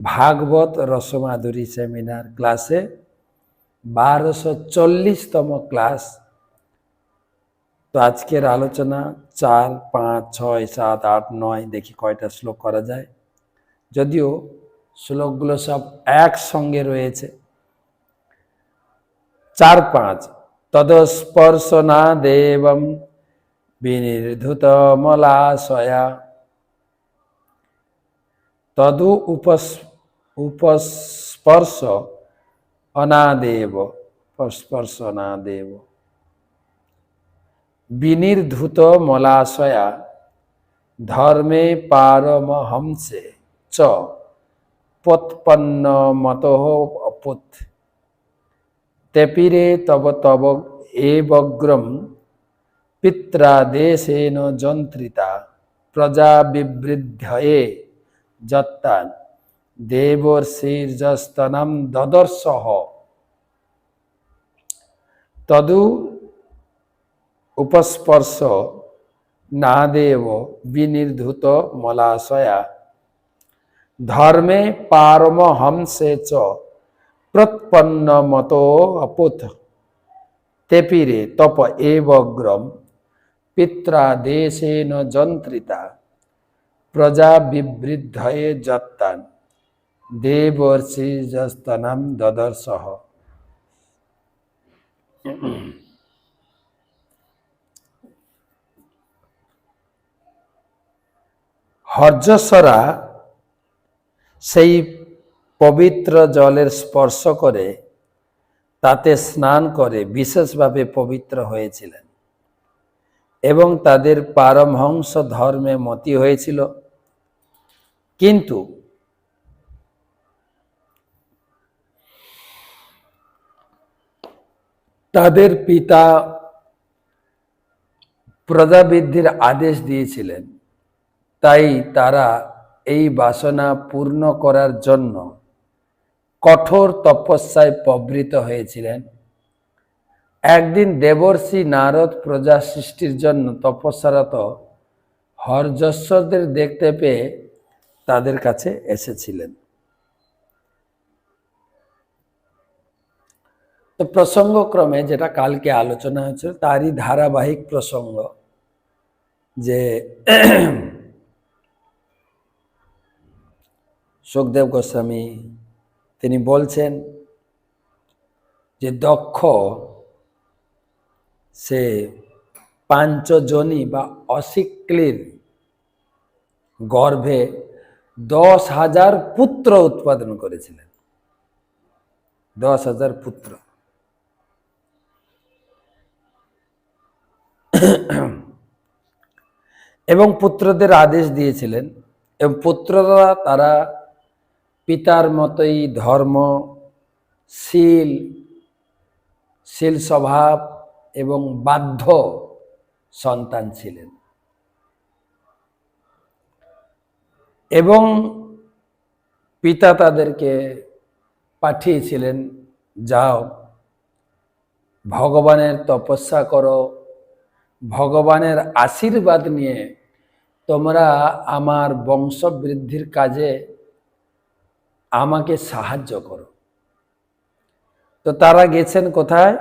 ভাগবত রসমাধুরী seminar ক্লাসে 1240তম class. তো আজকের আলোচনা 4, 5, 6, 7, 8, 9 দেখি কয়টা শ্লোক করা যায়। যদিও শ্লোকগুলো সব একসঙ্গে রয়েছে। 4, 5 তদস্পর্শনা দেবম বিনির্ধুতমলাশয়া তদু উপস্পর্শ অনাদেব স্পর্শনাদেব বিনির্ধুত মলাশয়া ধর্মে পারমহংসে চ পৎপন্ন মতঃ অপুত তেপিরে তব তব এবগ্রম পিত্রাদেশেন যন্ত্রিতা প্রজা বিবৃদ্ধয়ে যত্তান দেবর্ষির্যস্তনম দদর্শহ তদু উপস্পর্শ নাদেব বিনির্ধুত মলাশয়া ধর্মে পারমহংসে চ প্রৎপন্ন মতো অপুত তেপিরে তপ এবগ্রম পিত্রাদেশেন যন্ত্রিতা প্রজা বিবৃদ্ধয়ে যত্তান দেবর্ষির্যস্তনম দদর্শহ। হর্যশ্বরা সেই পবিত্র জলের স্পর্শ করে তাতে স্নান করে বিশেষভাবে পবিত্র হয়েছিলেন এবং তাদের পারমহংস ধর্মে মতি হয়েছিল। কিন্তু তাদের পিতা প্রজাবৃদ্ধির আদেশ দিয়েছিলেন, তাই তারা এই বাসনা পূর্ণ করার জন্য কঠোর তপস্যায় প্রবৃত্ত হয়েছিলেন। একদিন দেবর্ষি নারদ প্রজা সৃষ্টির জন্য তপস্যারত হর্যশ্বরদের দেখতে পেয়ে তাদের কাছে এসেছিলেন। তো প্রসঙ্গক্রমে যেটা কালকে আলোচনা হয়েছিল তারই ধারাবাহিক প্রসঙ্গ, যে সুখদেব গোস্বামী তিনি বলছেন যে দক্ষ সে পাঞ্চজনী বা অশিক্লির গর্ভে 10,000 পুত্র উৎপাদন করেছিলেন। 10,000 পুত্র। এবং পুত্রদের আদেশ দিয়েছিলেন এবং পুত্ররা তারা পিতার মতোই ধর্মশীল স্বভাব এবং বাধ্য সন্তান ছিলেন। এবং পিতা তাদেরকে পাঠিয়েছিলেন, যাও ভগবানের তপস্যা করো, ভগবানের আশীর্বাদ নিয়ে তোমরা আমার বংশবৃদ্ধির কাজে আমাকে সাহায্য করো। তো তারা গেছেন কোথায়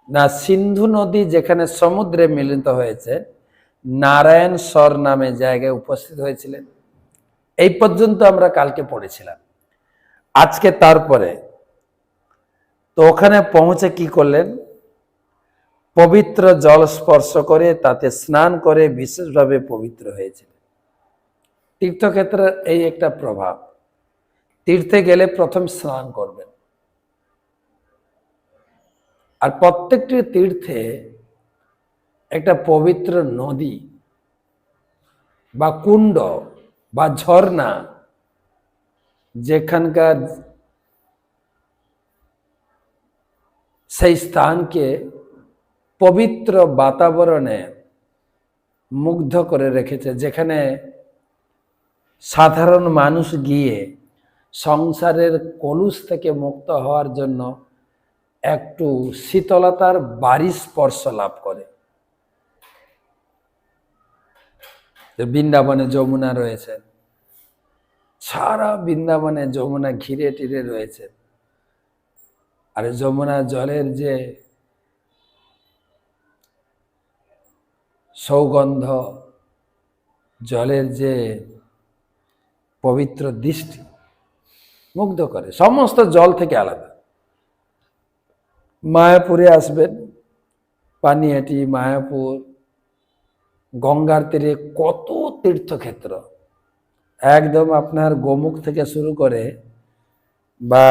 না, সিন্ধু নদী যেখানে সমুদ্রে মিলিত হয়েছে নারায়ণ স্বর নামে জায়গায় উপস্থিত হয়েছিলেন। এই পর্যন্ত আমরা কালকে পড়েছিলাম। আজকে তারপরে তো ওখানে পৌঁছে কি করলেন, পবিত্র জল স্পর্শ করে তাতে স্নান করে বিশেষভাবে পবিত্র হয়েছিলেন। তীর্থক্ষেত্রের এই একটা প্রভাব, তীর্থে গেলে প্রথম স্নান করবেন। আর প্রত্যেকটি তীর্থে একটা পবিত্র নদী বা কুণ্ড বা ঝর্ণা, যেখানকার সেই স্থানকে পবিত্র বাতাবরণে মুগ্ধ করে রেখেছে, যেখানে সাধারণ মানুষ গিয়ে সংসারের কলুষ থেকে মুক্ত হওয়ার জন্য একটু শীতলতার বাড়ি স্পর্শ লাভ করে। বৃন্দাবনে যমুনা রয়েছে, সারা বৃন্দাবনে যমুনা ঘিরে টিরে রয়েছে। আর যমুনা জলের যে সৌগন্ধ, জলের যে পবিত্র দৃষ্টি মুগ্ধ করে, সমস্ত জল থেকে আলাদা। মায়াপুরে আসবেন, পানিহাটি, মায়াপুর, গঙ্গার তীরে কত তীর্থক্ষেত্র, একদম আপনার গোমুখ থেকে শুরু করে বা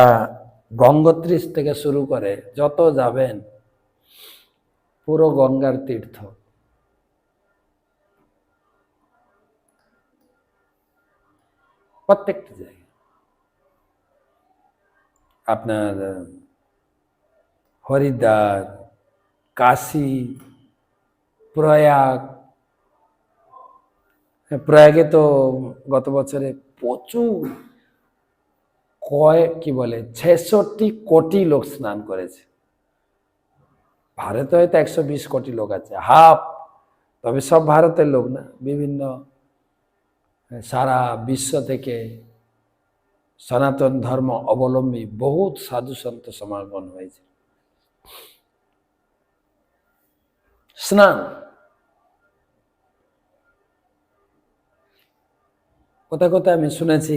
গঙ্গোত্রীষ থেকে শুরু করে যত যাবেন পুরো গঙ্গার তীর্থ। প্রত্যেকটা জায়গায় আপনার হরিদ্বার, কাশী, প্রয়াগ। প্রয়াগে তো গত বছরে প্রচুর কি বলে 66 কোটি লোক স্নান করেছে। ভারতে হয়তো 120 কোটি লোক আছে, হাফ। তবে সব ভারতের লোক না, বিভিন্ন সারা বিশ্ব থেকে সনাতন ধর্ম অবলম্বী বহুত সাধু সন্ত সমাগম হয়েছে। স্নান, কোথায় কোথায় আমি শুনেছি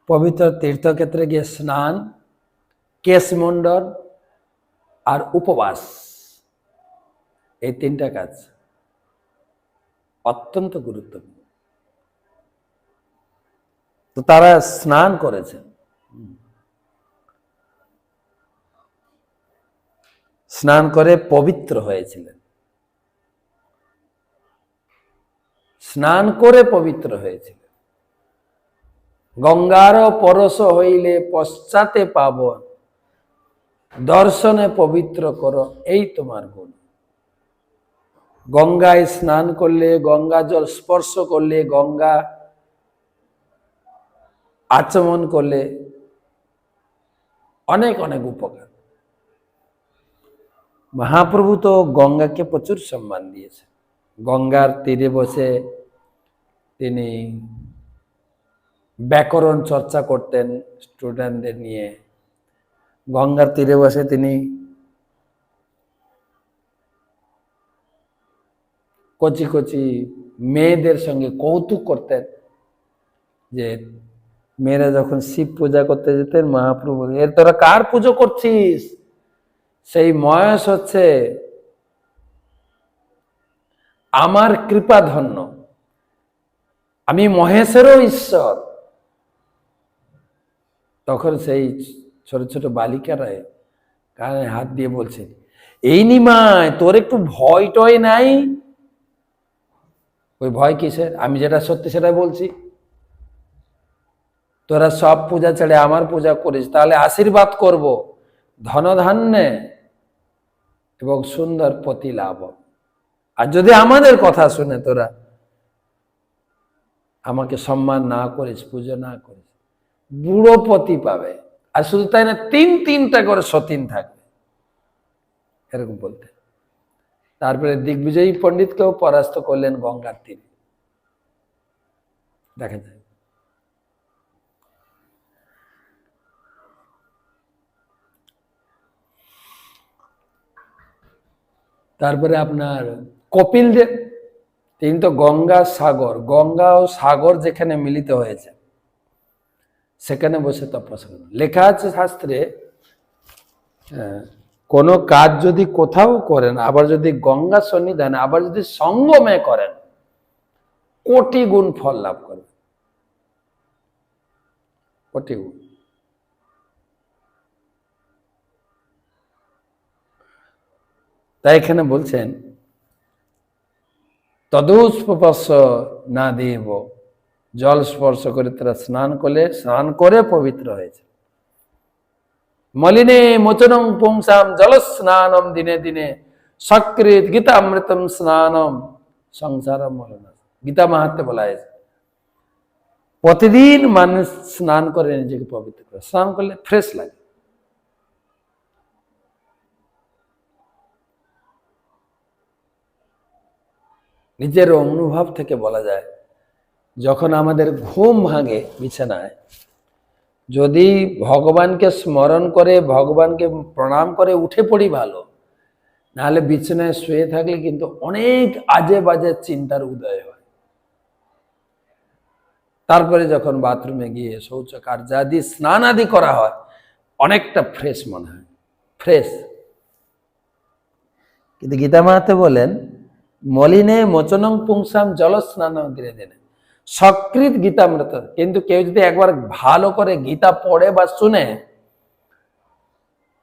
পবিত্র তীর্থক্ষেত্রে গিয়ে স্নান, কেশমণ্ডল আর উপবাস, এই তিনটা কাজ অত্যন্ত গুরুত্বপূর্ণ। তো তারা স্নান করেছেন, স্নান করে পবিত্র হয়েছিলেন, স্নান করে পবিত্র হয়েছিলেন। গঙ্গার পরশ হইলে পশ্চাতে পাবন, দর্শনে পবিত্র করো এই তোমার গুণ। গঙ্গায় স্নান করলে, গঙ্গা জল স্পর্শ করলে, গঙ্গা আচমন করলে অনেক অনেক উপকার। মহাপ্রভু তো গঙ্গাকে প্রচুর সম্মান দিয়েছে। গঙ্গার তীরে বসে তিনি ব্যাকরণ চর্চা করতেন স্টুডেন্টদের নিয়ে। গঙ্গার তীরে বসে তিনি কচি কচি মেয়েদের সঙ্গে কৌতুক করতেন, যে মেয়েরা যখন শিব পূজা করতে যেতেন, মহাপ্রভু এর তোরা কার পুজো করছিস? সেই মহেশ হচ্ছে আমার কৃপা ধন্য, আমি মহেশেরও ঈশ্বর। তখন সেই ছোট ছোট বালিকারা কানে হাত দিয়ে বলছে, এই নিমায় তোর একটু ভয় টয় নাই? ওই ভয় কিসের? আমি যেটা সত্যি সেটা বলছি। তোরা সব পূজা ছেড়ে আমার পূজা করিস, তাহলে আশীর্বাদ করব ধনধান্যে এবং সুন্দর পতি লাভ। আর যদি আমাদের কথা শুনে তোরা আমাকে সম্মান না করিস, পুজো না করিস, বুড়ো পতি পাবে। আর শুধু তাই না, তিনটা করে সতীন থাকবে, এরকম বলতে। তারপরে দিগ্বিজয়ী পণ্ডিতকেও পরাস্ত করলেন গঙ্গার তীরে, দেখা যায়। তারপরে আপনার কপিল দেব, তিনি তো গঙ্গা সাগর, গঙ্গা ও সাগর যেখানে মিলিত হয়েছে সেখানে বসে তপস্যা করেন। লেখা আছে শাস্ত্রে, কোনো কাজ যদি কোথাও করেন, আবার যদি গঙ্গা সন্নিধানে, আবার যদি সঙ্গমে করেন, কোটি গুণ ফল লাভ করবে, কোটি গুণ। তাই এখানে বলছেন তদুস্পর্শ না দেব, জল স্পর্শ করে তারা স্নান করলে, স্নান করে পবিত্র হয়েছে। মলিনে মোচনং পুংসাম জল স্নানম দিনে দিনে, সকৃত গীতামৃতম স্নানম সংসারম মলনা। গীতা মাহাত্ম্যে বলা হয়েছে প্রতিদিন মানুষ স্নান করে নিজেকে পবিত্র করে। স্নান করলে ফ্রেশ লাগে। নিজের অনুভব থেকে বলা যায় যখন আমাদের ঘুম ভাঙে বিছানায়, যদি ভগবানকে স্মরণ করে ভগবানকে প্রণাম করে উঠে পড়ি ভালো, নাহলে বিছানায় শুয়ে থাকলে কিন্তু অনেক আজে বাজে চিন্তার উদয় হয়। তারপরে যখন বাথরুমে গিয়ে শৌচকার্যাদি স্নান আদি করা হয়, অনেকটা ফ্রেশ মনে হয়, ফ্রেশ। কিন্তু গীতা মাহাতে বলেন, মলিনে মোচনং পুংসাম জল স্নান গৃহেনে সকৃত গীতামৃত। কিন্তু কেউ যদি একবার ভালো করে গীতা পড়ে বা শুনে,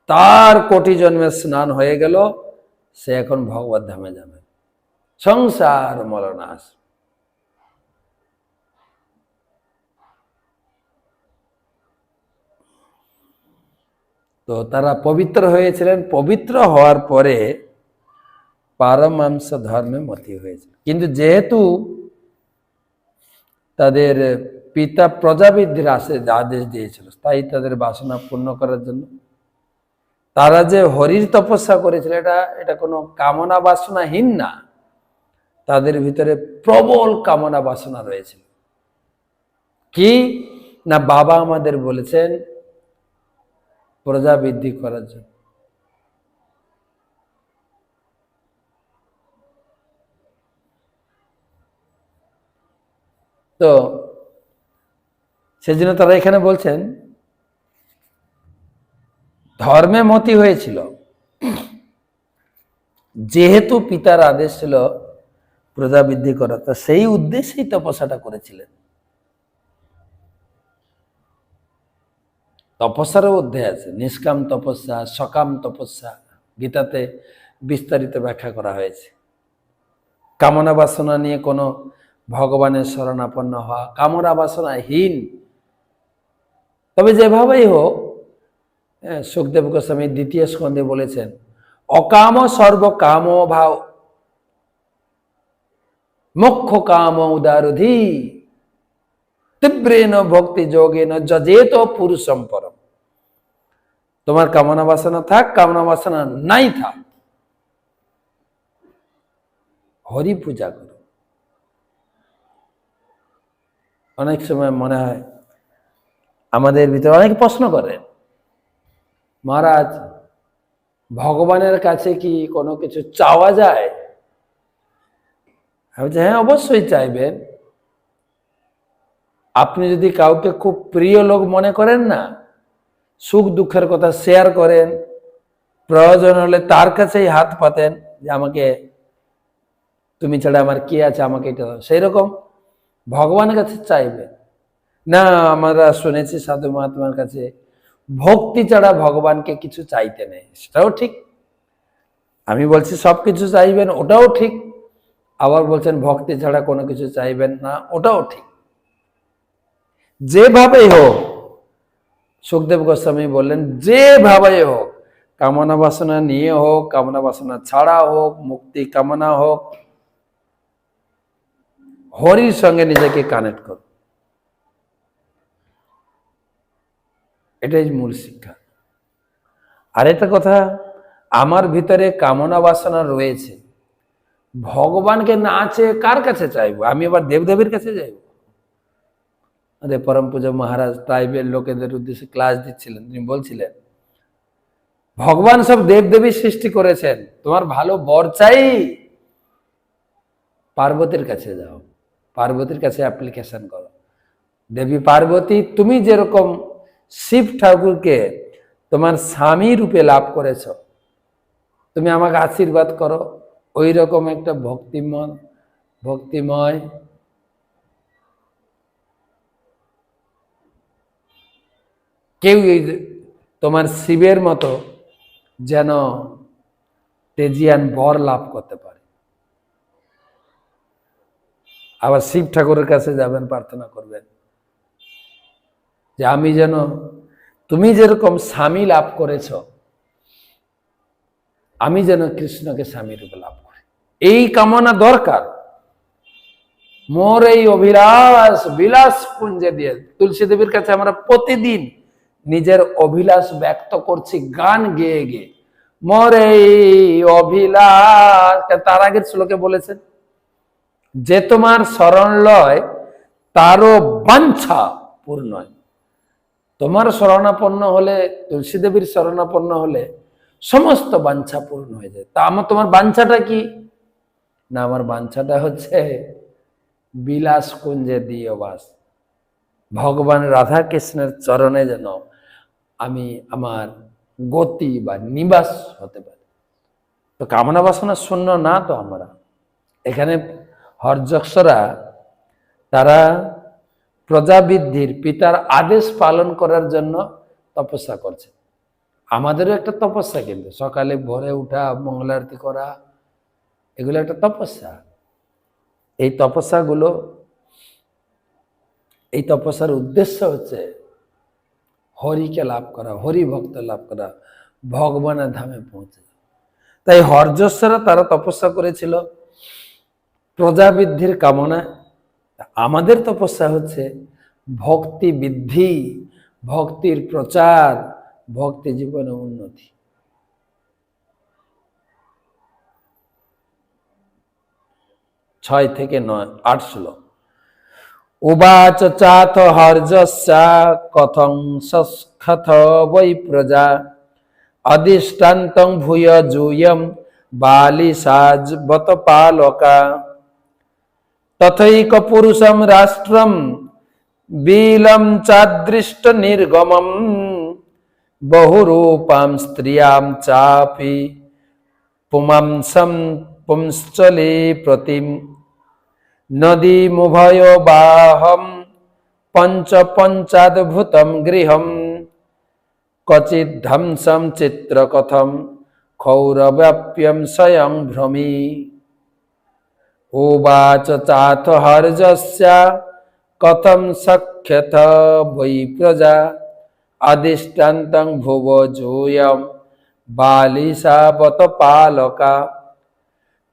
তার কোটি জন্মের স্নান হয়ে গেল, সে এখন ভগবত ধামে যাবে। সংসার মলনাশ। তো তারা পবিত্র হয়েছিলেন, পবিত্র হওয়ার পরে পারমাংস ধর্মে মতি হয়েছিল। কিন্তু যেহেতু তাদের পিতা প্রজাবৃদ্ধির আদেশ দিয়েছিল, তাই তাদের বাসনা পূর্ণ করার জন্য তারা যে হরির তপস্যা করেছিল, এটা কোনো কামনা বাসনাহীন না, তাদের ভিতরে প্রবল কামনা বাসনা রয়েছিল। কি না, বাবা আমাদের বলেছেন প্রজা বৃদ্ধি করার জন্য। তো সেজন্য তারা এখানে বলছেন ধর্মে মতি হয়েছিল, যেহেতু পিতার আদেশ ছিল প্রজা বৃদ্ধি করা, তা সেই উদ্দেশ্যেই তপস্যাটা করেছিলেন। তপস্যারও অধ্যায় আছে, নিষ্কাম তপস্যা, সকাম তপস্যা, গীতাতে বিস্তারিত ব্যাখ্যা করা হয়েছে। কামনা বাসনা নিয়ে কোনো ভগবানের শরণাপন্ন হওয়া, কামনা বাসনাহীন। তবে যেভাবেই হোক, সুখদেব গোস্বামী দ্বিতীয় স্কন্ধে বলেছেন, অকাম সর্ব কাম ভাব মোক্ষ কাম উদারধি তীব্রেন ভক্তি যোগেন যজেত পুরুষম পরম। তোমার কামনা বাসনা থাক, কামনা বাসনা নাই থাক, হরি পূজা করো। অনেক সময় মনে হয় আমাদের ভিতরে অনেক প্রশ্ন করেন, মহারাজ ভগবানের কাছে কি কোনো কিছু চাওয়া যায়? আমি বলছি, হ্যাঁ অবশ্যই চাইবেন। আপনি যদি কাউকে খুব প্রিয় লোক মনে করেন না, সুখ দুঃখের কথা শেয়ার করেন, প্রয়োজন হলে তার কাছেই হাত পাতেন যে আমাকে, তুমি ছাড়া আমার কি আছে, আমাকে এটা দাও, সেই রকম ভগবানের কাছে চাইবেন না। আমরা শুনেছি সাধু মহাত্মার কাছে ভক্তি ছাড়া ভগবানকে কিছু চাইতে নেই, সেটাও ঠিক। আমি বলছি সবকিছু চাইবেন, ওটাও ঠিক। আবার বলছেন ভক্তি ছাড়া কোনো কিছু চাইবেন না, ওটাও ঠিক। যেভাবেই হোক, সুখদেব গোস্বামী বললেন যেভাবেই হোক, কামনা বাসনা নিয়ে হোক, কামনা বাসনা ছাড়া হোক, মুক্তি কামনা হোক, হরির সঙ্গে নিজেকে কানেক্ট করো, এটাই মূল শিক্ষা। আর একটা কথা, আমার ভিতরে কামনা বাসনা রয়েছে, ভগবানকে না চেয়ে কার কাছে চাইবো? আমি আবার দেবদেবীর কাছে যাইব? আরে পরম পূজা মহারাজ ট্রাইবেল লোকেদের উদ্দেশ্যে ক্লাস দিচ্ছিলেন, তিনি বলছিলেন ভগবান সব দেবদেবী সৃষ্টি করেছেন, তোমার ভালো বর চাই, পার্বতীর কাছে যাও, পার্বতীর কাছে অ্যাপ্লিকেশন করো। দেবী পার্বতী, তুমি যেরকম শিব ঠাকুরকে তোমার স্বামী রূপে লাভ করেছ, তুমি আমাকে আশীর্বাদ করো, ওই রকম একটা ভক্তিময় কেউ তোমার শিবের মতো যেন তেজিয়ান বর লাভ করতে পারে। আবার শিব ঠাকুরের কাছে যাবেন, প্রার্থনা করবেন যে আমি যেন, তুমি যেরকম স্বামী লাভ করেছ, আমি যেন কৃষ্ণকে স্বামী রূপে লাভ করি। এই কামনা দরকার। মোর এই অভিলাষ বিলাস পুঞ্জে দিয়ে, তুলসী দেবীর কাছে আমরা প্রতিদিন নিজের অভিলাষ ব্যক্ত করছি গান গেয়ে গেয়ে। মোর এই অভিলাষ, তার আগের শ্লোকে বলেছেন যে তোমার শরণ লয় তারও বাঞ্ছা পূর্ণ হয়। তোমার শরণাপন্ন হলে, তুলসী দেবীর শরণাপন্ন হলে সমস্ত বাঞ্ছা পূর্ণ হয়ে যায়। তা তোমার বাঞ্ছাটা কি? না, আমার বাঞ্ছাটা হচ্ছে বিলাস কুঞ্জে দিও বাস, ভগবান রাধা কৃষ্ণের চরণে যেন আমি আমার গতি বা নিবাস হতে পারি। তো কামনা বাসনা শূন্য না তো আমরা। এখানে হরযক্ষরা তারা প্রজাবৃদ্ধির পিতার আদেশ পালন করার জন্য তপস্যা করছে। আমাদেরও একটা তপস্যা, কিন্তু সকালে ভোরে উঠা, মঙ্গলারতি করা, এগুলো একটা তপস্যা। এই তপস্যার উদ্দেশ্য হচ্ছে হরিকে লাভ করা, হরি ভক্ত লাভ করা, ভগবানের ধামে পৌঁছে। তাই হরযক্ষরা তারা তপস্যা করেছিল প্রজাবৃদ্ধির কামনায়। আমাদের তপস্যা হচ্ছে ভক্তি বৃদ্ধি, ভক্তির প্রচার, ভক্তি জীবনে উন্নতি। ছয় থেকে 8 শ্লোক। উবাচ চাথ হর্যস্যা কথং সস্খথ বৈ প্রজা অদিষ্টান্তং ভূয় জূয়ম বালিসাজ বত পালকা তথৈক পুরুষম রাষ্ট্রম বিলম চাদৃষ্ট নির্গমম বহুরূপাম স্ত্রিয়াম চাপি পুমাংসম পুংশ্চলে প্রতিম নদীমুভয় বাহম পঞ্চাদ্ভুতম গৃহম ক্বচিৎ ধ্বংসম চিত্রকথম ক্ষৌরব্যাপ্যম স্বয়ং ভ্রমি উবাচ চাথ হর্যস্যা কথম সখ্যথ বৈ প্রজা অদিষ্টান্তং ভুব জূয়ম বালিসা বত পালকা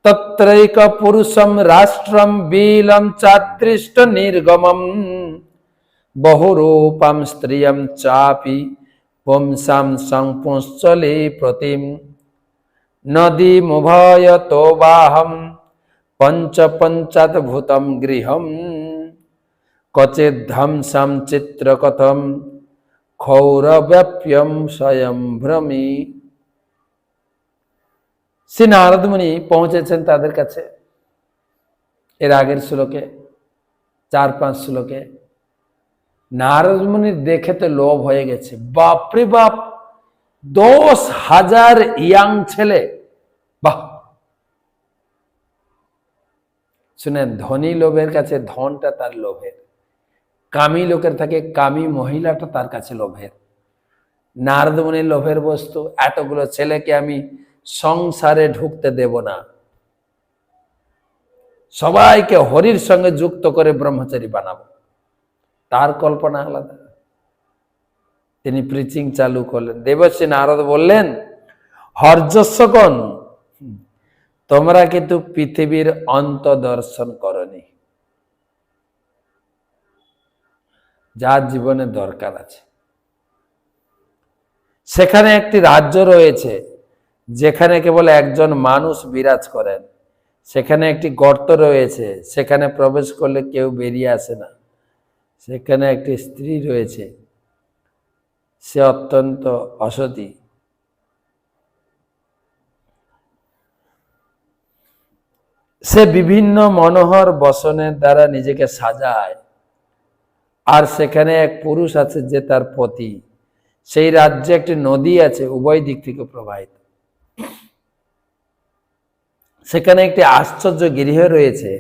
তত্রৈক পুরুষম রাষ্ট্রম বিলম চাদৃষ্ট নির্গমম বহুরূপম স্ত্রিয়ম চাপি পুংসাম সংপুংশ্চলে প্রতিম নদীমুভয়তো বাহম পঞ্চাদ্ভুতম গৃহম ক্বচিৎ ধ্বংসম চিত্রকথম ক্ষৌরব্যাপ্যম স্বয়ং ভ্রমি। শ্রী নারদ মুনি পৌঁছেছেন তাদের কাছে। এর আগের শ্লোকে 4-5 শ্লোকে নারদ মুনির দেখে তো লোভ হয়ে গেছে। বাপরে বাপ, 10,000 ইয়াং ছেলে! বাহ! শুনেন, ধনী লোভের কাছে ধনটা তার লোভের, কামী লোকের থাকে কামী মহিলাটা তার কাছে লোভের। নারদ মুনির লোভের বস্তু, এতগুলো ছেলেকে আমি সংসারে ঢুকতে দেব না, সবাইকে হরির সঙ্গে যুক্ত করে ব্রহ্মচারী বানাবো। তার কল্পনা আলাদা। তিনি প্রিচিং চালু করলেন। দেবশ্রী নারদ বললেন, হর্যস্যগণ, তোমরা কিন্তু পৃথিবীর অন্ত দর্শন করনি, যার জীবনে দরকার আছে। সেখানে একটি রাজ্য রয়েছে যেখানে কেবল একজন মানুষ বিরাজ করেন। সেখানে একটি গর্ত রয়েছে, সেখানে প্রবেশ করলে কেউ বেরিয়ে আসে না। সেখানে একটি স্ত্রী রয়েছে, সে অত্যন্ত অসতী। সে বিভিন্ন মনোহর বসনের দ্বারা নিজেকে সাজায়। আর সেখানে এক পুরুষ আছে যে তার পতি। সেই রাজ্যে একটি নদী আছে, উভয় দিক থেকে প্রবাহিত। সেখানে একটি আশ্চর্য গৃহ রয়েছে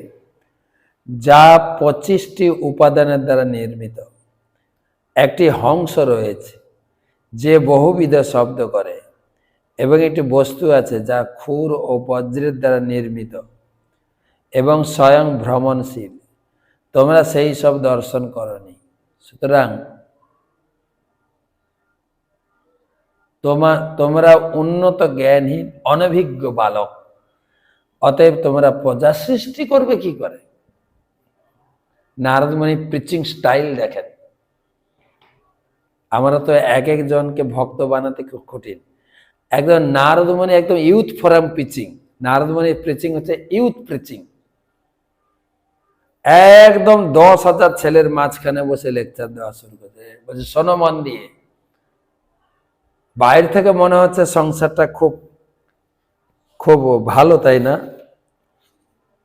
যা 25টি উপাদানের দ্বারা নির্মিত। একটি হংস রয়েছে যে বহুবিধ শব্দ করে, এবং একটি বস্তু আছে যা ক্ষুর ও বজ্রের দ্বারা নির্মিত এবং স্বয়ং ভ্রমণশীল। তোমরা সেই সব দর্শন করনি, সুতরাং তোমরা উন্নত জ্ঞানহীন অনভিজ্ঞ বালক। অতএব তোমরা প্রজা সৃষ্টি করবে কি করে? নারদ মুনি প্রিচিং স্টাইল দেখেন। আমরা তো এক একজনকে ভক্ত বানাতে খুব কঠিন। একদম নারদ মুনি একদম ইউথ ফোরাম প্রিচিং। নারদ মুনির প্রিচিং হচ্ছে ইউথ প্রিচিং। একদম 10,000 ছেলের মাঝখানে বসে লেকচার দেওয়া শুরু করছে, বলছে শোনো মন দিয়ে। বাইরে থেকে মনে হচ্ছে সংসারটা খুব খুব ভালো, তাই না?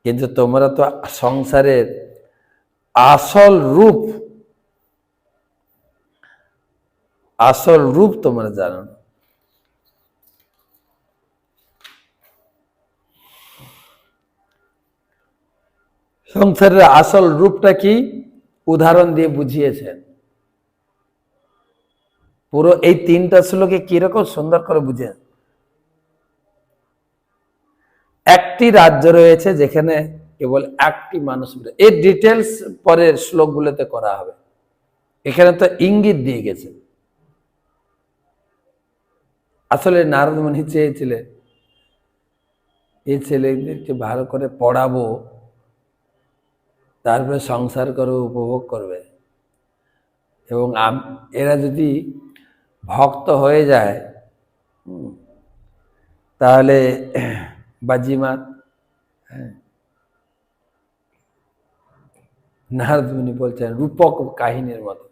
কিন্তু তোমরা তো সংসারের আসল রূপ তোমরা জানো না। সংসারের আসল রূপটা কি উদাহরণ দিয়ে বুঝিয়েছেন। পুরো এই 3টা শ্লোকে কিরকম সুন্দর করে বুঝে। একটি রাজ্য রয়েছে যেখানে কেবল একটি মানুষ, এই ডিটেলস পরের শ্লোকগুলোতে করা হবে। এখানে তো ইঙ্গিত দিয়ে গেছে। আসলে নারদ মুনি চেয়েছিলেন এই ছেলেদেরকে ভালো করে পড়াবো, তারপরে সংসার করবে, উপভোগ করবে, এবং এরা যদি ভক্ত হয়ে যায় তাহলে বাজিমাত। নারদ মুনি বলছেন রূপক কাহিনীর মতো।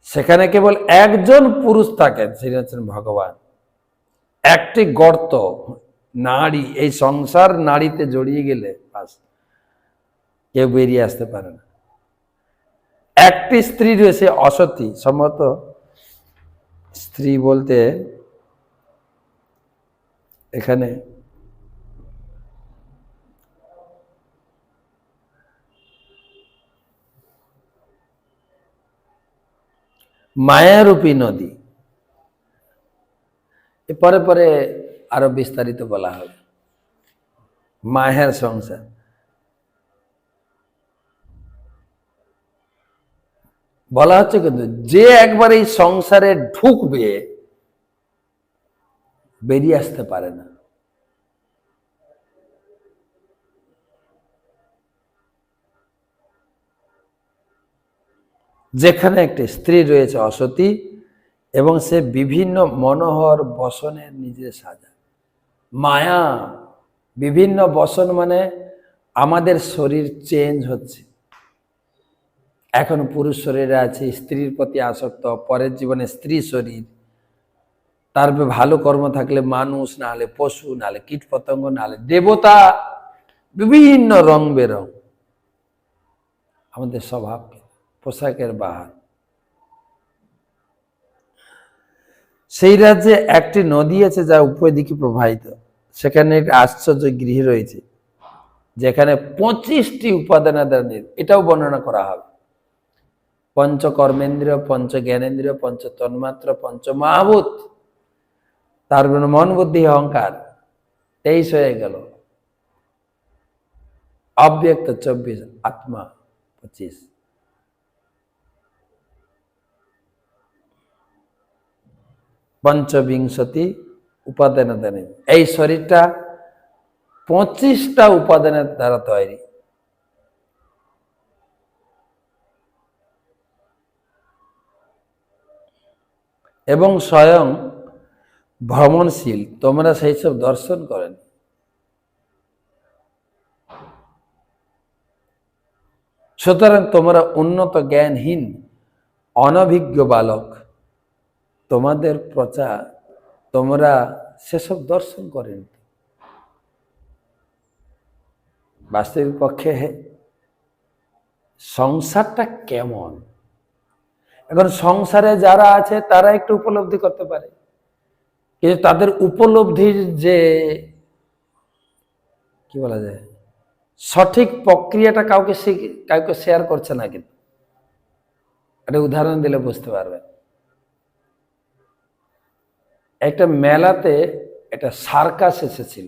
সেখানে কেবল একজন পুরুষ থাকেন, তিনি হচ্ছেন ভগবান। একটি গর্ত, নারী, এই সংসার নারীতে জড়িয়ে গেলে বাস কেউ বেরিয়ে আসতে পারে না। একটি স্ত্রী রয়েছে অসতী, সম্ভবত স্ত্রী বলতে এখানে মায়ারূপী নদী। পরে পরে আরো বিস্তারিত বলা হবে। মায়ের সংসার বলা হচ্ছে, কিন্তু যে একবার এই সংসারে ঢুকবে বেরিয়ে আসতে পারে না। যেখানে একটি স্ত্রী রয়েছে অসতী, এবং সে বিভিন্ন মনোহর বসনের নিজে সাজা। মায়া, বিভিন্ন বসন মানে আমাদের শরীর চেঞ্জ হচ্ছে। এখন পুরুষ শরীরে আছে, স্ত্রীর প্রতি আসক্ত, পরের জীবনে স্ত্রী শরীর, তারপরে ভালো কর্ম থাকলে মানুষ, না হলে পশু, না হলে কীট পতঙ্গ, না হলে দেবতা, বিভিন্ন রং বেরং আমাদের স্বভাবকে, পোশাকের বাহার। সেই রাজ্যে একটি নদী আছে যা উভয় দিকে প্রবাহিত। সেখানে একটি আশ্চর্য গৃহ রয়েছে যেখানে 25টি উপাদানের দ্বারা, এটাও বর্ণনা করা হবে। পঞ্চ কর্মেন্দ্রিয়, পঞ্চ জ্ঞানেন্দ্রিয়, পঞ্চ তন্মাত্র, পঞ্চ মহাভূত, তার মন বুদ্ধি অহংকার 23 হয়ে গেল, অব্যক্ত 24, আত্মা 25। পঞ্চবিংশতি উপাদান দ্বারা, এই শরীরটা 25টা উপাদানের দ্বারা তৈরি। এবং স্বয়ং ভ্রমণশীল, তোমরা সেই সব দর্শন করেন। সুতরাং তোমরা উন্নত জ্ঞানহীন অনভিজ্ঞ বালক, তোমাদের প্রচার, তোমরা সেসব দর্শন করেন। বাস্তবিক পক্ষে সংসারটা কেমন, এখন সংসারে যারা আছে তারা একটু উপলব্ধি করতে পারে, কিন্তু তাদের উপলব্ধির যে কি বলা যায় সঠিক প্রক্রিয়াটা কাউকে শেয়ার করছে না। কিন্তু একটা উদাহরণ দিলে বুঝতে পারবেন। একটা মেলাতে একটা সার্কাস এসেছিল,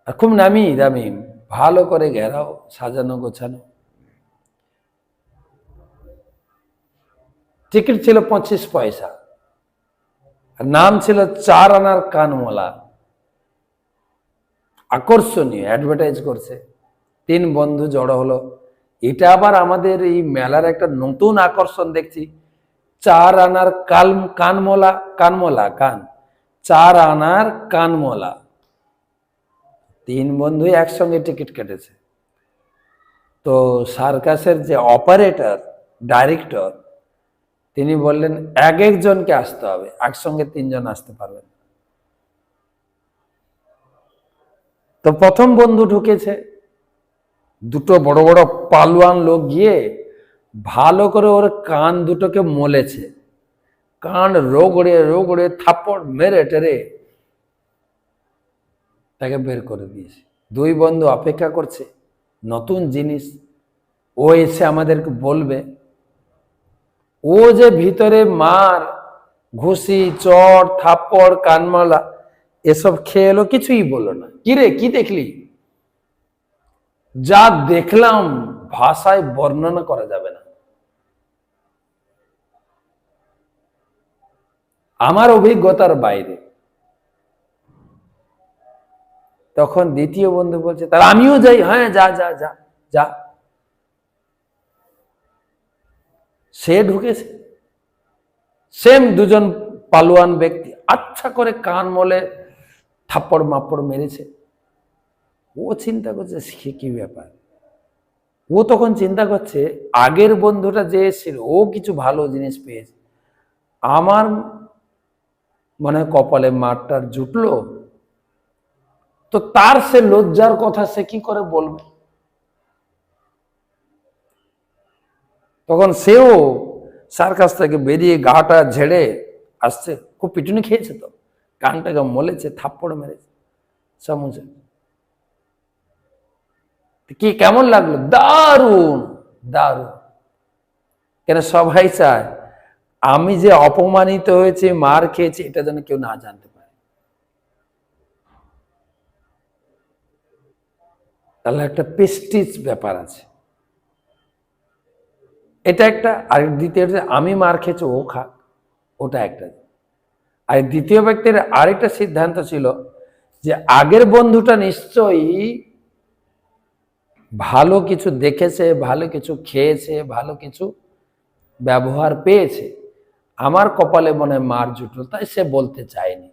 আর খুব নামি দামি, ভালো করে ঘেরাও, সাজানো গোছানো। টিকিট ছিল 25 পয়সা, আর নাম ছিল 4 আনার কানমলা। আকর্ষণীয় অ্যাডভার্টাইজ করছে। 3 বন্ধু জড়ো হলো, এটা আবার আমাদের এই মেলার একটা নতুন আকর্ষণ দেখছি। 4 আনার কান 4 আনার কানমলা। তিন বন্ধুই একসঙ্গে টিকিট কেটেছে। তো সার্কাসের যে অপারেটর, ডাইরেক্টর, তিনি বললেন এক একজনকে আসতে হবে, একসঙ্গে তিনজন আসতে পারবেন। তো প্রথম বন্ধু ঢুকেছে, দুটো বড় বড় পালোয়ান লোক গিয়ে ভালো করে ওর কান দুটোকে মলেছে, কান রোগড়ে রোগড়ে থাপ্পড় মেরে টেরে তাকে বের করে দিয়েছে। দুই বন্ধু অপেক্ষা করছে, নতুন জিনিস, ও এসে আমাদেরকে বলবে। ও যে ভিতরে মার, ঘুষি, চড়, থাপ্পড়, কানমালা এসব খেয়ে এলো, কিছুই বললো না। কিরে কি দেখলি? যা দেখলাম ভাষায় বর্ণনা করা যাবে না, আমার অভিজ্ঞতার বাইরে। তখন দ্বিতীয় বন্ধু বলছে, তাহলে আমিও যাই। হ্যাঁ, যা যা যা যা। সে ঢুকেছে, সেম দুজন পালোয়ান ব্যক্তি আচ্ছা করে কান মলে থাপ্পড় মাপ্পড় মেরেছে। ও চিন্তা করছে সে কি ব্যাপার। ও তখন চিন্তা করছে আগের বন্ধুটা যে এসেছিল ও কিছু ভালো জিনিস পেয়েছে, আমার মনে কপালে মারটার জুটলো। তো তার সে লজ্জার কথা সে কি করে বলবে? তখন সেও সার্কাস থেকে বেরিয়ে গাটা ঝেড়ে আসছে, খুব পিটুনি খেয়েছে, তো কানটাকে মলেছে, থাপ্পড় মেরেছে সমুচে। কি কেমন লাগলো? দারুণ দারুণ। কেন সবাই চায় আমি যে অপমানিত হয়েছে, মার খেয়েছি, এটা যেন কেউ না জানতে পারে। তাহলে একটা প্রেস্টিজ ব্যাপার আছে, এটা একটা। আর দ্বিতীয়, আমি মার খেয়েছি ও খাক, ওটা একটা। আর দ্বিতীয় ব্যক্তির আরেকটা সিদ্ধান্ত ছিল যে আগের বন্ধুটা নিশ্চয়ই ভালো কিছু দেখেছে, ভালো কিছু খেয়েছে, ভালো কিছু ব্যবহার পেয়েছে, আমার কপালে মনে হয় মার জুটলো, তাই সে বলতে চায়নি।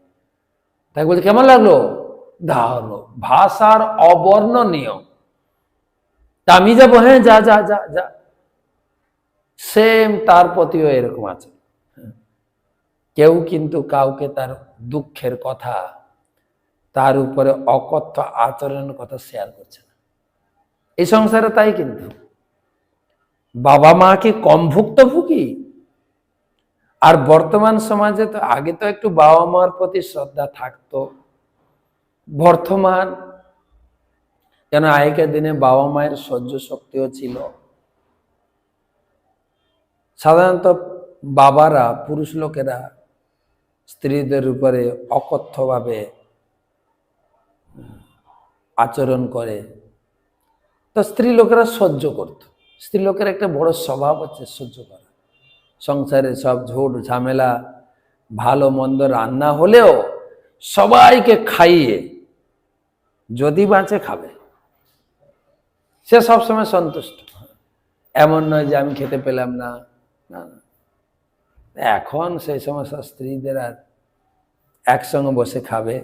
তাই বলছে কেমন লাগলো? দারুণ। ভাষার অবর্ণনীয়। তা আমি যাবো, হ্যাঁ যা যা যা যা। সেম তার প্রতিও এরকম আছে। কেউ কিন্তু কাউকে তার দুঃখের কথা, তার উপরে অকথ্য আচরণের কথা শেয়ার করছে না এই সংসারে। তাই কিন্তু বাবা মা কি কম ভুক্তভোগী? আর বর্তমান সমাজে তো আগে তো একটু বাবা মার প্রতি শ্রদ্ধা থাকতো, বর্তমান কেন আগেকার দিনে বাবা মায়ের সহ্য শক্তিও ছিল। সাধারণত বাবারা, পুরুষ লোকেরা স্ত্রীদের উপরে অকথ্যভাবে আচরণ করে, তো স্ত্রী লোকেরা সহ্য করত। স্ত্রী লোকের একটা বড় স্বভাব হচ্ছে সহ্য করা। সংসারে সব ঝুট ঝামেলা, ভালো মন্দ রান্না হলেও সবাইকে খাইয়ে যদি বাঁচে খাবে, সে সবসময় সন্তুষ্ট। এমন নয় যে আমি খেতে পেলাম না, না। এখন সেই সমস্ত স্ত্রীদের আর একসঙ্গে বসে খাবে,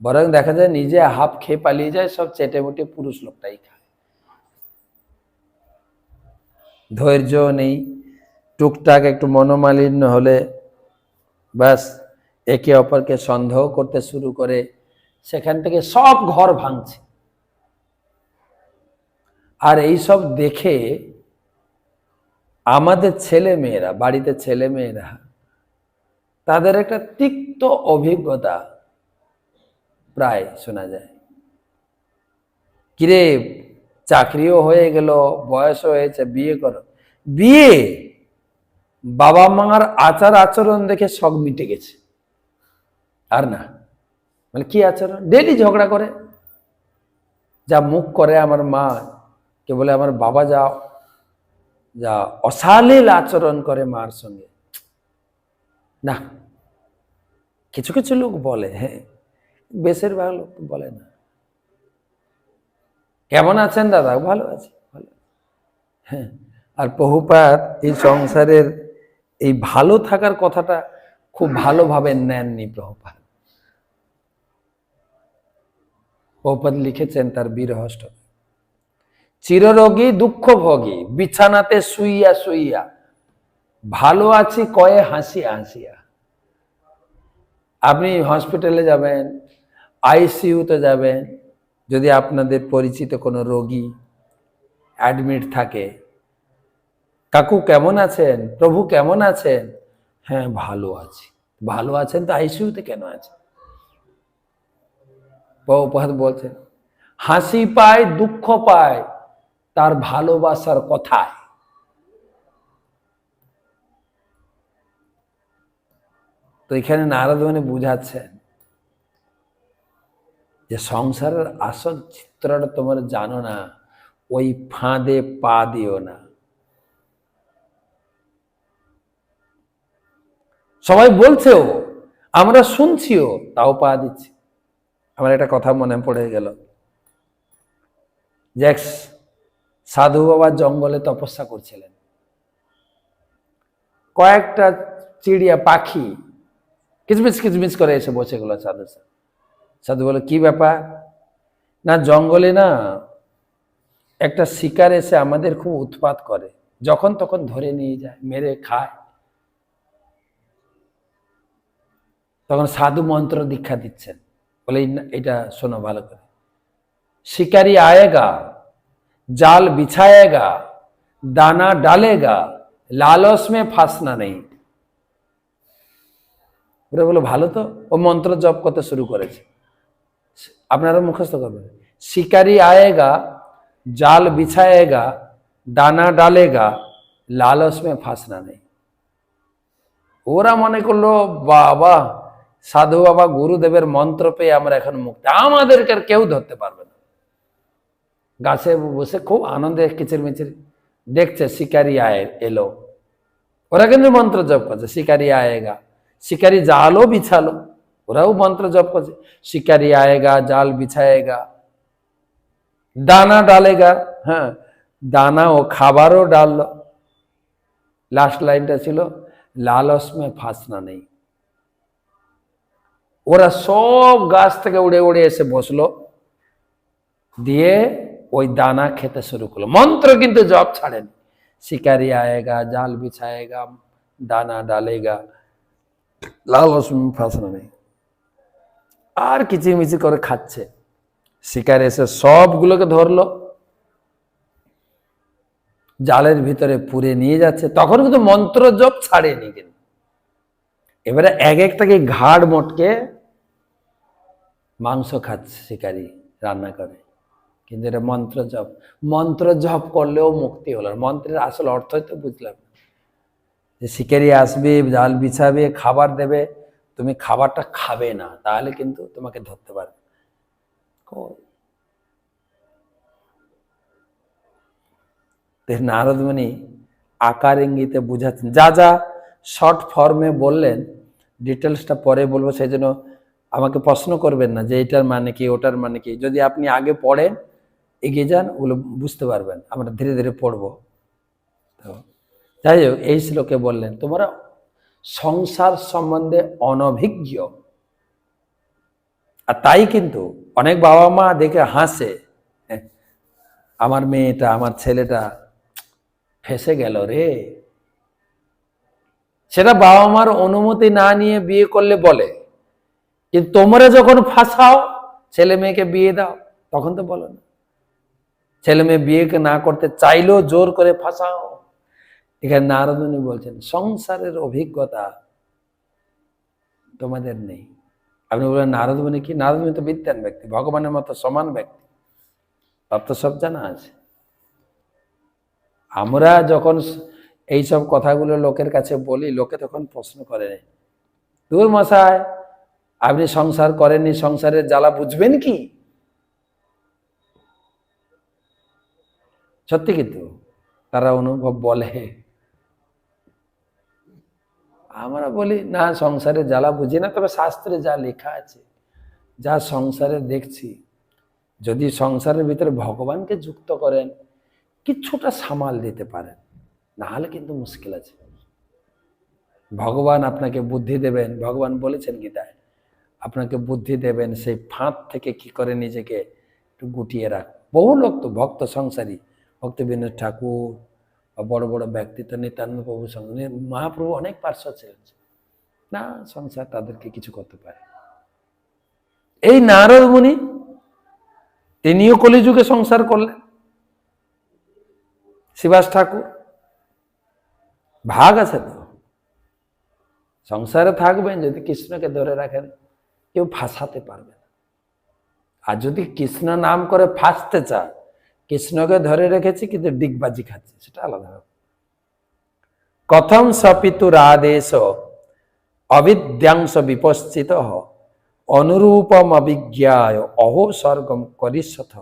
বরং দেখা যায় নিজে হাফ খেয়ে পালিয়ে যায়, সব চেটে মুটে পুরুষ লোকটাই খায়। ধৈর্য নেই, টুকটাক একটু মনোমালিন্য হলে ব্যাস একে অপরকে সন্দেহ করতে শুরু করে, সেখান থেকে সব ঘর ভাঙছে। আর এই সব দেখে আমাদের ছেলে মেয়েরা, বাড়িতে ছেলে মেয়েরা, তাদের একটা তিক্ত অভিজ্ঞতা প্রায় শোনা যায়। কিরে চাকরিও হয়ে গেল, বয়স হয়েছে, বিয়ে করো। বিয়ে বাবা মার আচার আচরণ দেখে শখ মিটে গেছে। আর না, মানে কি আচরণ? ডেলি ঝগড়া করে, যা মুখ করে আমার মা কে বলে, আমার বাবা যা যা অশালীল আচরণ করে মার সঙ্গে। না, কিছু কিছু লোক বলে, হ্যাঁ, বেশিরভাগ লোক বলে না। কেমন আছেন দাদা? ভালো আছে, ভালো। হ্যাঁ, আর বহুপাত এই সংসারের এই ভালো থাকার কথাটা খুব ভালোভাবে নেননি প্রভুপাদ। প্রভুপাদ লিখেছেন তার বীরহষ্টকে, চিররোগী দুঃখভোগী বিছানাতে শুইয়া শুইয়া, ভালো আছি কয়ে হাসিয়া হাসিয়া। আপনি হসপিটালে যাবেন, আইসিইউতে যাবেন, যদি আপনাদের পরিচিত কোনো রোগী অ্যাডমিট থাকে, কাকু কেমন আছেন, প্রভু কেমন আছেন, হ্যাঁ ভালো আছি। ভালো আছেন তো আইসিইউতে কেন আছেন? প্রভুপাদ বলছেন হাসি পায় দুঃখ পায় তার ভালোবাসার কথায়। তো এখানে নারদ মুনি বুঝাচ্ছেন যে সংসারের আসল চিত্রটা তোমরা জানো না, ওই ফাঁদে পা দিও না। সবাই বলছেও, আমরা শুনছিও, তাও পা দিচ্ছি। আমার একটা কথা মনে পড়ে গেল, যে এক সাধু বাবা জঙ্গলে তপস্যা করছিলেন, কয়েকটা চিড়িয়া পাখি কিচমিচ কিচমিচ করে এসে বসে গেল। সাধু সাধু বলে কি ব্যাপার? না জঙ্গলে না একটা শিকার এসে আমাদের খুব উৎপাত করে, যখন তখন ধরে নিয়ে যায়, মেরে খায়। তখন সাধু মন্ত্র দীক্ষা দিচ্ছেন, বলে এটা শোনো ভালো করে, শিকারি আয়েগা, জাল বিছায়েগা, দানা ডালেগা, লালস মে ফাঁসনা নেই। ওরা বলো ভালো তো, ও মন্ত্র জপ করতে শুরু করেছে। আপনারা মুখস্থ করবেন, শিকারি আয়েগা, জাল বিছায়েগা, দানা ডালেগা, লালস মে ফাঁসনা নেই। ওরা মনে করলো বাবা সাধু বাবা গুরুদেবের মন্ত্র পেয়ে আমরা এখন মুক্ত, আমাদেরকে আর কেউ ধরতে পারবে না। গাছে বসে খুব আনন্দে কিচিরমিচির দেখছে শিকারি এলো। ওরা কিন্তু মন্ত্র জপ করছে, শিকারি আয়েগা, শিকারি জালও বিছালো, ওরাও মন্ত্র জপ করছে, শিকারি আয়েগা, জাল বিছায়েগা, দানা ডালেগা, হ্যাঁ দানা ও খাবারও ডাললো। লাস্ট লাইনটা ছিল লালস মে ফাঁসনা নেই। ওরা সব গাছ থেকে উড়ে উড়ে এসে বসলো, দিয়ে ওই দানা খেতে শুরু করলো। মন্ত্র কিন্তু জপ ছাড়েন, শিকারি আয়েগা, জাল বিছায়েগা, দানা ডালেগা, লালস মে ফাঁসনা নেই। আর কিচিরমিচির করে খাচ্ছে। শিকার এসে সবগুলোকে ধরলো, জালের ভিতরে পুরে নিয়ে যাচ্ছে, তখন কিন্তু মন্ত্র জপ ছাড়েনি। কিন্তু এবারে এক একটাকে ঘাড় মোটকে মাংস খাচ্ছে শিকারি, রান্না করে। কিন্তু এটা মন্ত্র জপ করলেও মুক্তি হলো। মন্ত্রের আসল অর্থই তো বুঝলাম, যে শিকারি আসবে, জাল বিছাবে, খাবার দেবে, তুমি খাবারটা খাবে না, তাহলে কিন্তু তোমাকে ধরতে পারবে। নারদ মুনি আকার ইঙ্গিতে বুঝাচ্ছেন, যা যা শর্ট ফর্মে বললেন, ডিটেলসটা পরে বলবো, সেই জন্য আমাকে প্রশ্ন করবেন না যে এটার মানে কি ওটার মানে কি। যদি আপনি আগে পড়েন, এগিয়ে যান, ওগুলো বুঝতে পারবেন, আমরা ধীরে ধীরে পড়বো। তো যাই হোক, এই শ্লোকে বললেন তোমরা সংসার সম্বন্ধে অনভিজ্ঞ। আর তাই কিন্তু অনেক বাবা মা দেখে হাসে, আমার মেয়েটা, আমার ছেলেটা ফেসে গেল রে। সেটা বাবা মার অনুমতি না নিয়ে বিয়ে করলে বলে, কিন্তু তোমরা যখন ফাঁসাও, ছেলে মেয়েকে বিয়ে দাও, তখন তো বলো না। ছেলে মেয়ে বিয়েকে না করতে চাইলেও জোর করে ফাঁসাও। এখানে নারদ মুনি বলছেন সংসারের অভিজ্ঞতা তোমাদের নেই। আপনি বলবেন নারদ মুনি কি? নারদ মুনি তো বিদ্যান ব্যক্তি, ভগবানের মতো সমান ব্যক্তি, তার তো সব জানা আছে। আমরা যখন এইসব কথাগুলো লোকের কাছে বলি, লোকে তখন প্রশ্ন করে, দূর মশাই আপনি সংসার করেননি, সংসারের জ্বালা বুঝবেন কি? সত্যি কিন্তু তারা অনুভব বলে। আমরা বলি না, সংসারের জ্বালা বুঝি না, তবে শাস্ত্রে যা লেখা আছে, যা সংসারে দেখছি, যদি সংসারের ভিতরে ভগবানকে যুক্ত করেন, কিছুটা সামাল দিতে পারেন, না হলে কিন্তু মুশকিল আছে। ভগবান আপনাকে বুদ্ধি দেবেন। ভগবান বলেছেন গীতায়, আপনাকে বুদ্ধি দেবেন সেই ফাঁদ থেকে কি করে নিজেকে একটু গুটিয়ে রাখ। বহু লোক তো ভক্ত সংসারী, ভক্ত বিনোদ ঠাকুর বা বড় বড় ব্যক্তিত্ব, নিত্যানন্দ প্রভু সঙ্গে মহাপ্রভু অনেক পার্শ্ব ছিলেন না, সংসার তাদেরকে কিছু করতে পারে। এই নারদ মুনি তিনিও কলিযুগে সংসার করলেন। শিবাস ঠাকুর ভাগ আছে তো, সংসারে থাকবেন যদি কৃষ্ণকে ধরে রাখেন, কেউ ফাঁসাতে পারবে না। আর যদি কৃষ্ণ নাম করে ফাঁসতে চায়, কৃষ্ণকে ধরে রেখেছি কিন্তু ডিগবাজি খাচ্ছে, সেটা আলাদা। কথম সপিতুর আদেশ অবিদ্যাংশ বিপশ্চিত অনুরূপম অভিজ্ঞায় অহো স্বর্গম করিষ্যথ।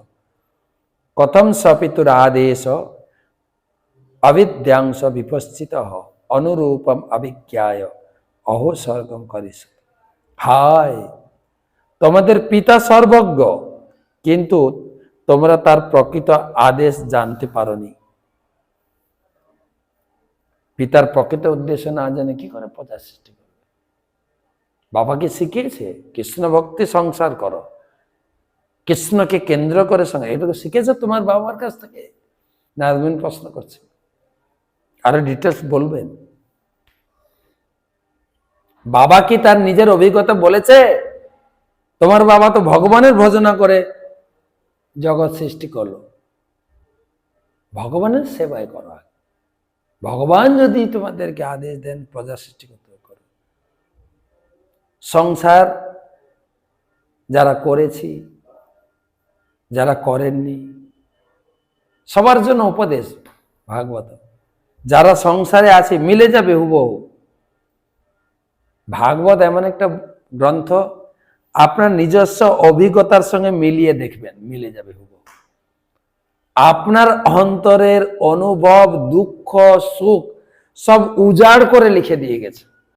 কথম সপিতুর আদেশ অবিদ্যাংশ বিপশ্চিত অনুরূপম অভিজ্ঞায় অহো স্বর্গম করিষ্যথ। হায়, তোমাদের পিতা সর্বজ্ঞ, কিন্তু তোমরা তার প্রকৃত আদেশ জানতে পারোনি। পিতার প্রকৃত উদ্দেশ্য না জানে কি করে প্রজা সৃষ্টি করবে? বাবাকে শিখিয়েছে কৃষ্ণ ভক্তি সংসার করো, কৃষ্ণকে কেন্দ্র করে সঙ্গে, এটুকু শিখেছে তোমার বাবার কাছ থেকে? নারদ প্রশ্ন করছে, আরো ডিটেলস বলবেন। বাবা কি তার নিজের অভিজ্ঞতা বলেছে? তোমার বাবা তো ভগবানের ভজনা করে জগৎ সৃষ্টি করলো। ভগবানের সেবায় করো। ভগবান যদি তোমাদেরকে আদেশ দেন প্রজা সৃষ্টি করতে করো। সংসার যারা করেছি, যারা করেননি, সবার জন্য উপদেশ ভাগবত। যারা সংসারে আছে মিলে যাবে হুবহু। ভাগবত এমন একটা গ্রন্থ, আপনার নিজস্ব অভিজ্ঞতার সঙ্গে মিলিয়ে দেখবেন, মিলে যাবে হুবহু। আপনার অন্তরের অনুভব, দুঃখ, সুখ সব উজাড় করে লিখে দিয়ে গেছে।